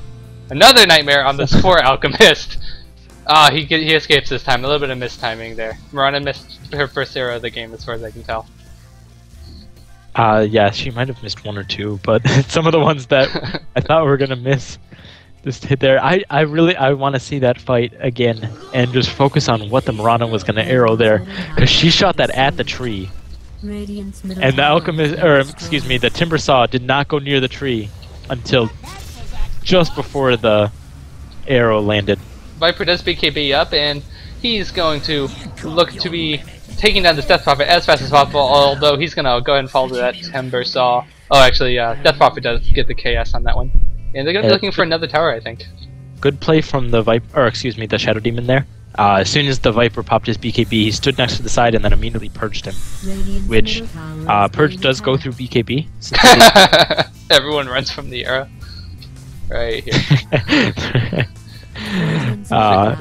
[SPEAKER 1] Another nightmare on this poor Alchemist. Ah, he escapes this time. A little bit of mistiming there. Miranda missed her first arrow of the game, as far as I can tell.
[SPEAKER 2] Yeah, she might have missed one or two, but some of the ones that I thought we were gonna miss just hit there. I want to see that fight again and just focus on what the Miranda was gonna arrow there, because she shot that at the tree, and the Alchemist, the Timbersaw did not go near the tree. until just before the arrow landed.
[SPEAKER 1] Viper does BKB up, and he's going to look to be taking down this Death Prophet as fast as possible, although he's going to go ahead and fall to that Timber Saw. Oh, actually, Death Prophet does get the KS on that one. And they're going to be looking for another tower, I think.
[SPEAKER 2] Good play from the Viper, or excuse me, the Shadow Demon there. As soon as the Viper popped his BKB, he stood next to the side and then immediately purged him. Which, Purge does go through BKB.
[SPEAKER 1] Everyone runs from the arrow. Right here.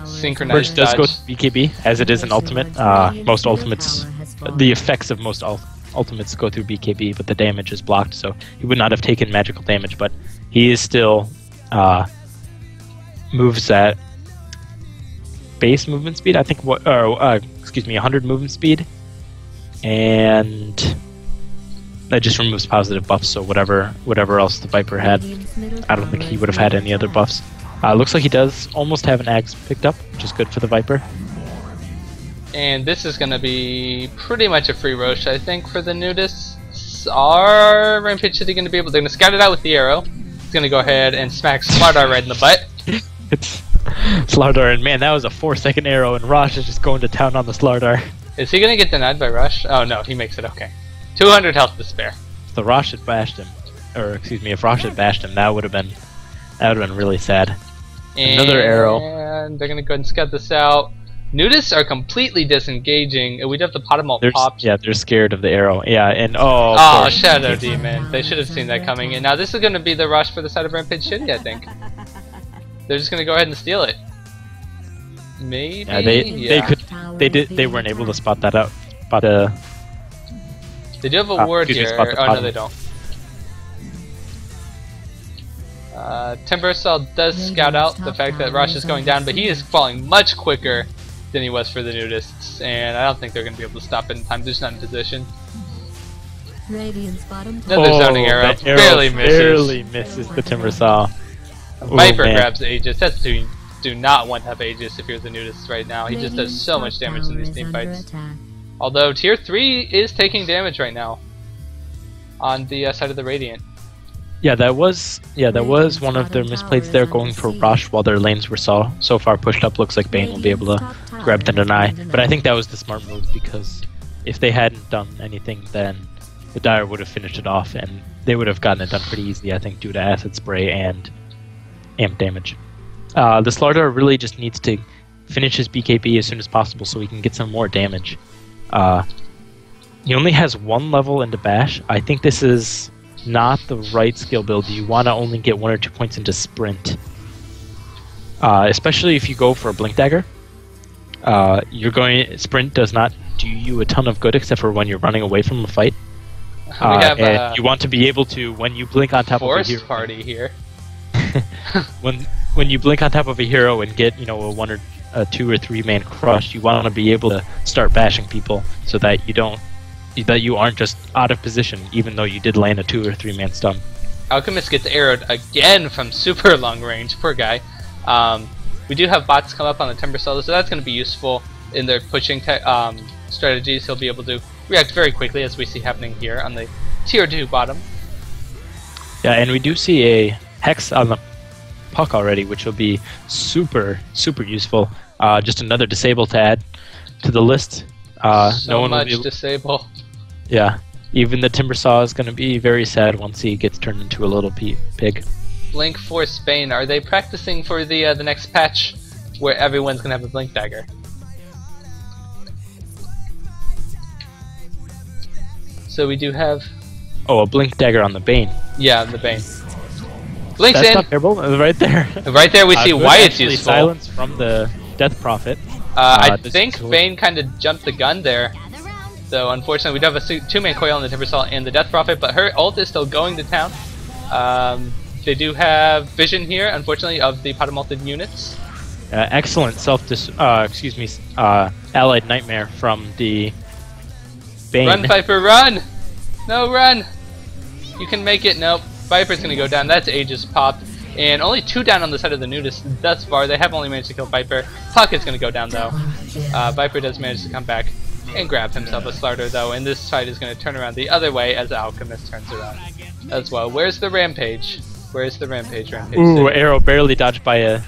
[SPEAKER 1] Synchronized
[SPEAKER 2] Purge does
[SPEAKER 1] dodge.
[SPEAKER 2] go through BKB, as it is an ultimate. Most ultimates, the effects of most ultimates go through BKB, but the damage is blocked, so he would not have taken magical damage, but he is still moves at base movement speed, I think, excuse me, 100 movement speed, and that just removes positive buffs, so whatever else the Viper had, I don't think he would have had any other buffs. Looks like he does almost have an axe picked up, which is good for the Viper.
[SPEAKER 1] And this is going to be pretty much a free Roche, I think, for the Nudists. Are Rampage City going to be able... They're going to scout it out with the arrow. He's going to go ahead and smack Slardar right in the butt.
[SPEAKER 2] It's Slardar, and man, that was a 4-second arrow, and Rosh is just going to town on the Slardar.
[SPEAKER 1] Is he going to get denied by Rush? Oh no, he makes it okay. 200 health to spare.
[SPEAKER 2] If the Rosh had bashed him, or excuse me, if Rosh had bashed him, that would have been really sad. Another arrow.
[SPEAKER 1] And they're going to go ahead and scout this out. Nudists are completely disengaging. We do have the Potamalt popped.
[SPEAKER 2] Yeah, they're scared of the arrow. Yeah, and
[SPEAKER 1] oh, Shadow Demon. They should have seen that coming. And now this is going to be the rush for the side of Rampage City, I think. They're just going to go ahead and steal it. Maybe.
[SPEAKER 2] Yeah, they weren't able to spot that out.
[SPEAKER 1] They do have a ward here. Oh no, they don't. Timbersaw does scout out the fact that Rush is going down, but he is falling much quicker than he was for the Nudists, and I don't think they're going to be able to stop it in time. They're just not in position. Another zoning arrow. Barely misses
[SPEAKER 2] the Timbersaw.
[SPEAKER 1] Viper grabs Aegis. That's do not want to have Aegis if you're the Nudists right now. He just does so much damage in these team fights. Although tier 3 is taking damage right now on the side of the Radiant.
[SPEAKER 2] Yeah, that was one of their misplays there, going for Rosh while their lanes were so far pushed up. Looks like Bane will be able to grab the deny, but I think that was the smart move, because if they hadn't done anything, then the Dire would have finished it off, and they would have gotten it done pretty easily, I think, due to acid spray and amp damage. The Slardar really just needs to finish his BKB as soon as possible so he can get some more damage. He only has 1 level into Bash. I think this is not the right skill build. You want to only get 1 or 2 points into Sprint. Especially if you go for a Blink Dagger. Sprint does not do you a ton of good except for when you're running away from a fight. And you want to be able to, when you blink on top of a hero,
[SPEAKER 1] party here.
[SPEAKER 2] when you blink on top of a hero and get, a 1 or a 2 or 3 man crush, you want to be able to start bashing people so that you aren't just out of position, even though you did land a 2 or 3 man stun.
[SPEAKER 1] Alchemist gets arrowed again from super long range. Poor guy. We do have bots come up on the Timber Saw, so that's going to be useful in their pushing strategies. He'll be able to react very quickly, as we see happening here on the tier 2 bottom.
[SPEAKER 2] Yeah, and we do see a Hex on the puck already, which will be super useful. Just another disable to add to the list. No one
[SPEAKER 1] much disable.
[SPEAKER 2] Yeah, even the Timbersaw is going to be very sad once he gets turned into a little pig.
[SPEAKER 1] Blink for Spain. Are they practicing for the next patch where everyone's going to have a Blink Dagger? So we do have...
[SPEAKER 2] Oh, a Blink Dagger on the Bane.
[SPEAKER 1] Yeah, the Bane. Blinks
[SPEAKER 2] That's
[SPEAKER 1] in!
[SPEAKER 2] not terrible. Right there.
[SPEAKER 1] Right there we see why it's useful.
[SPEAKER 2] Silence from the Death Prophet.
[SPEAKER 1] I think Bane kind of jumped the gun there. So unfortunately we do have a 2-man coil on the Timbersaw and the Death Prophet, but her ult is still going to town. They do have vision here, unfortunately, of the Potamalted units.
[SPEAKER 2] Excellent allied nightmare from the Bane.
[SPEAKER 1] Run, Viper, run! No, run! You can make it. Nope. Viper's gonna go down. That's Aegis popped. And only 2 down on the side of the Nudists thus far. They have only managed to kill Viper. Pocket's gonna go down though. Viper does manage to come back and grab himself a Slardar though, and this fight is gonna turn around the other way as Alchemist turns around as well. Where's the Rampage? Where's the Rampage? Rampage
[SPEAKER 2] Ooh,
[SPEAKER 1] City.
[SPEAKER 2] arrow barely dodged by a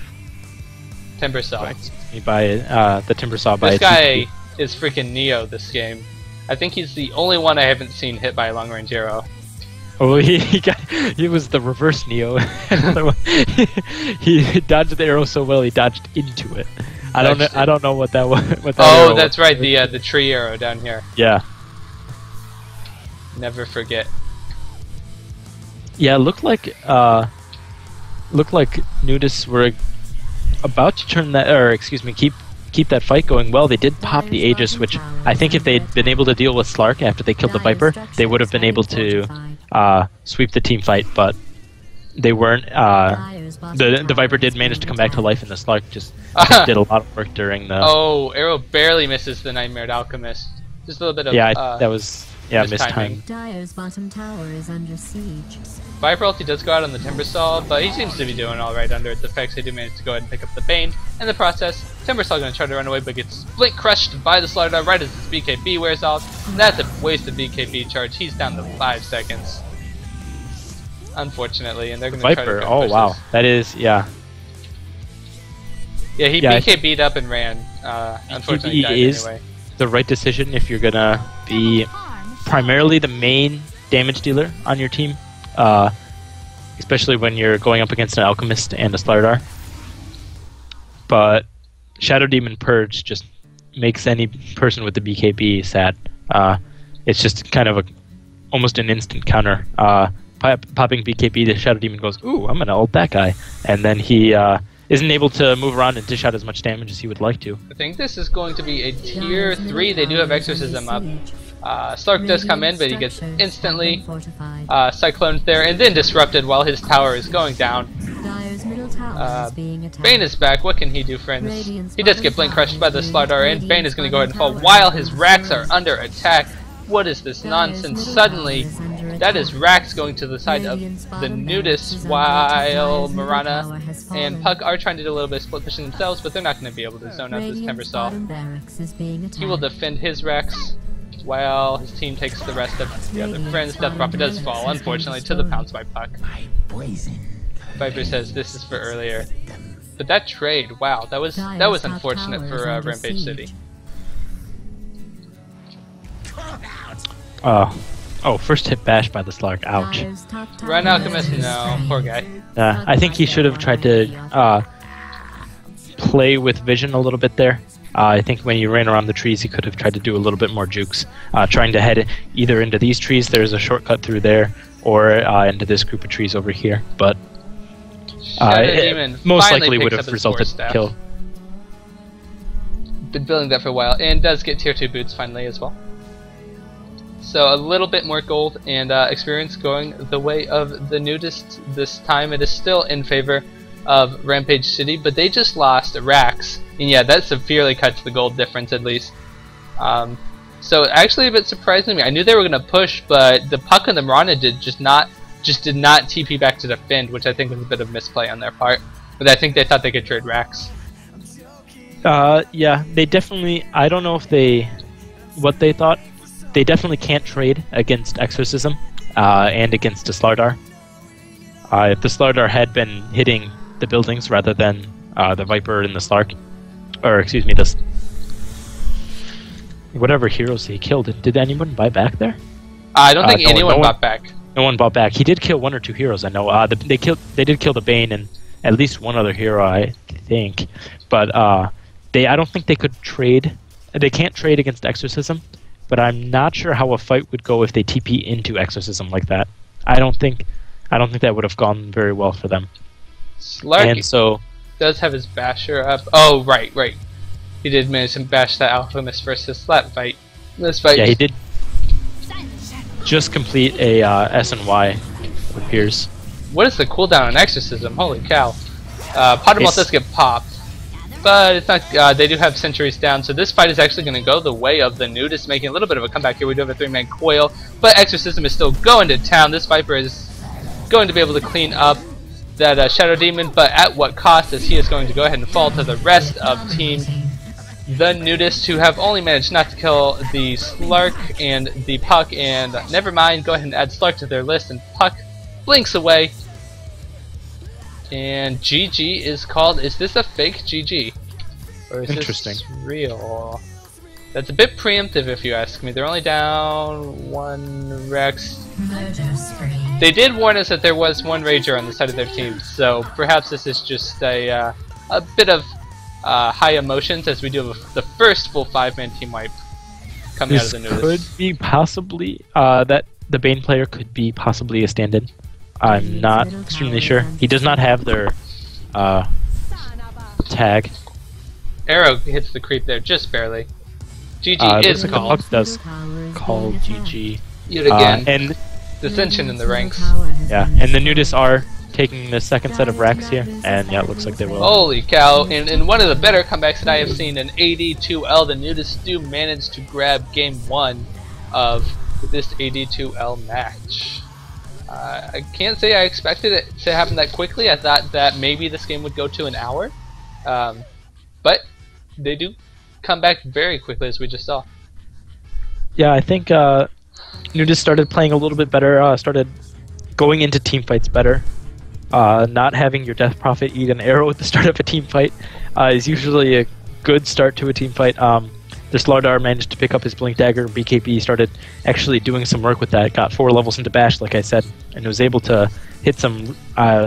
[SPEAKER 1] Timber Saw.
[SPEAKER 2] the timber saw by
[SPEAKER 1] This
[SPEAKER 2] a
[SPEAKER 1] guy
[SPEAKER 2] TP.
[SPEAKER 1] is freaking Neo this game. I think he's the only one I haven't seen hit by a long range arrow.
[SPEAKER 2] Oh, he was the reverse Neo. He dodged the arrow so well he dodged into it. I don't know what that was.
[SPEAKER 1] Oh, that's right, the tree arrow down here.
[SPEAKER 2] Yeah.
[SPEAKER 1] Never forget.
[SPEAKER 2] Yeah, it looked like Nudists were about to turn that, or excuse me, keep that fight going well. They did pop the Aegis, which I think if they'd been able to deal with Slark after they killed the Viper, they would have been able to sweep the team fight, but they weren't. The Viper did manage to come back to life, and the Slark just did a lot of work during the...
[SPEAKER 1] Oh, arrow barely misses the Nightmare Alchemist. Just a little bit of...
[SPEAKER 2] Yeah, that was... Yeah,
[SPEAKER 1] mistiming.
[SPEAKER 2] mistime.
[SPEAKER 3] Dire's bottom tower is under siege.
[SPEAKER 1] Viper ulti does go out on the Timber Saw, but he seems to be doing alright under its effects. They do manage to go ahead and pick up the Bane. In the process, Timber Saw going to try to run away, but gets blink crushed by the Slaughter right as his BKB wears off. And that's a wasted BKB charge. He's down to 5 seconds. Unfortunately, and they're going to try to
[SPEAKER 2] Viper,
[SPEAKER 1] go
[SPEAKER 2] oh wow. That is, yeah.
[SPEAKER 1] Yeah, he BKB'd up and ran. Unfortunately, he died anyway.
[SPEAKER 2] The right decision if you're gonna be primarily the main damage dealer on your team, especially when you're going up against an Alchemist and a Slardar. But Shadow Demon Purge just makes any person with the BKB sad. It's just kind of almost an instant counter. Popping BKB, the Shadow Demon goes, ooh, I'm gonna ult that guy, and then he isn't able to move around and dish out as much damage as he would like to.
[SPEAKER 1] I think this is going to be a tier 3. They do have Exorcism up. Slark does come in, but he gets instantly cycloned there and then disrupted while his tower is going down. Bane is back. What can he do, friends? He does get blink crushed by the Slardar, and Bane is going to go ahead and fall while his racks are under attack. What is this nonsense? Suddenly, that is Rax going to the side of the Nudists, while Mirana and Puck are trying to do a little bit of split pushing themselves, but they're not going to be able to zone out this Timber Saw. He will defend his Rax, while his team takes the rest of the other friends. Death Prophet does fall, unfortunately, to the pounce by Puck. Viper says this is for earlier. But that trade, wow, that was unfortunate for Rampage City.
[SPEAKER 2] Oh, first hit bash by the Slark. Ouch.
[SPEAKER 1] Run Alchemist, no, poor guy.
[SPEAKER 2] I think he should have tried to play with vision a little bit there. I think when you ran around the trees, he could have tried to do a little bit more jukes. Trying to head either into these trees, there's a shortcut through there, or into this group of trees over here. But it most likely would have resulted in kill.
[SPEAKER 1] Been building that for a while, and does get tier 2 boots finally as well. So a little bit more gold and experience going the way of the Nudists this time. It is still in favor of Rampage City, but they just lost Rax, and yeah, that severely cuts the gold difference at least. So actually a bit surprising me. I knew they were going to push, but the Puck and the Mirana did not TP back to defend, which I think was a bit of misplay on their part. But I think they thought they could trade Rax.
[SPEAKER 2] Yeah, they definitely. I don't know if what they thought. They definitely can't trade against Exorcism and against a Slardar. If the Slardar had been hitting the buildings rather than the Viper and the Slark, or excuse me, whatever heroes he killed, did anyone buy back there?
[SPEAKER 1] I don't think anyone bought back.
[SPEAKER 2] No one bought back. He did kill 1 or 2 heroes. I know. They did kill the Bane and at least one other hero, I think. But I don't think they could trade. They can't trade against Exorcism. But I'm not sure how a fight would go if they TP into Exorcism like that. I don't think that would have gone very well for them.
[SPEAKER 1] Slarky does have his basher up. Oh, right. He did manage to bash that Alchemist versus that fight. This fight.
[SPEAKER 2] Yeah, he did just complete a S&Y, it appears.
[SPEAKER 1] What is the cooldown on Exorcism? Holy cow. Pottermouth does get popped. But it's not. They do have sentries down, so this fight is actually going to go the way of the Nudists, making a little bit of a comeback here. We do have a 3-man coil, but Exorcism is still going to town. This Viper is going to be able to clean up that Shadow Demon, but at what cost, as he is going to go ahead and fall to the rest of Team the Nudists, who have only managed not to kill the Slark and the Puck, and never mind, go ahead and add Slark to their list, and Puck blinks away. And GG is called. Is this a fake GG? Or is
[SPEAKER 2] Interesting.
[SPEAKER 1] this real? That's a bit preemptive if you ask me. They're only down 1 Rex.
[SPEAKER 3] Murder spree.
[SPEAKER 1] They did warn us that there was 1 Rager on the side of their team, so perhaps this is just a bit of high emotions as we do the first full 5-man team wipe coming out of
[SPEAKER 2] This
[SPEAKER 1] the Nudists.
[SPEAKER 2] could be possibly that the Bane player could be possibly a stand-in. I'm not extremely sure. He does not have their tag.
[SPEAKER 1] Arrow hits the creep there just barely. GG is
[SPEAKER 2] looks like the
[SPEAKER 1] called
[SPEAKER 2] Puck does call GG.
[SPEAKER 1] yet again.
[SPEAKER 2] And
[SPEAKER 1] Dissension in the ranks.
[SPEAKER 2] yeah, and the Nudists are taking the second set of racks here, and yeah, it looks like they will.
[SPEAKER 1] Holy cow, in one of the better comebacks that I have seen in AD2L, the Nudists do manage to grab game 1 of this AD2L match. I can't say I expected it to happen that quickly. I thought that maybe this game would go to an hour, but they do come back very quickly, as we just saw.
[SPEAKER 2] Yeah, I think Nudists started playing a little bit better, started going into team fights better. Not having your Death Prophet eat an arrow at the start of a team fight is usually a good start to a team fight. The Slardar managed to pick up his Blink Dagger. BKB started actually doing some work with that. Got 4 levels into Bash, like I said, and was able to hit some.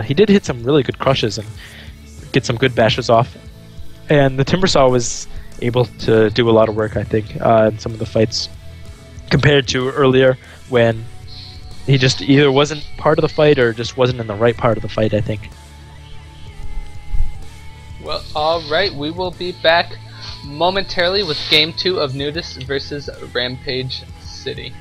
[SPEAKER 2] He did hit some really good crushes and get some good bashes off. And the Timbersaw was able to do a lot of work, I think, in some of the fights compared to earlier when he just either wasn't part of the fight or just wasn't in the right part of the fight, I think.
[SPEAKER 1] Well, alright, we will be back momentarily with game 2 of Nudists versus Rampage City.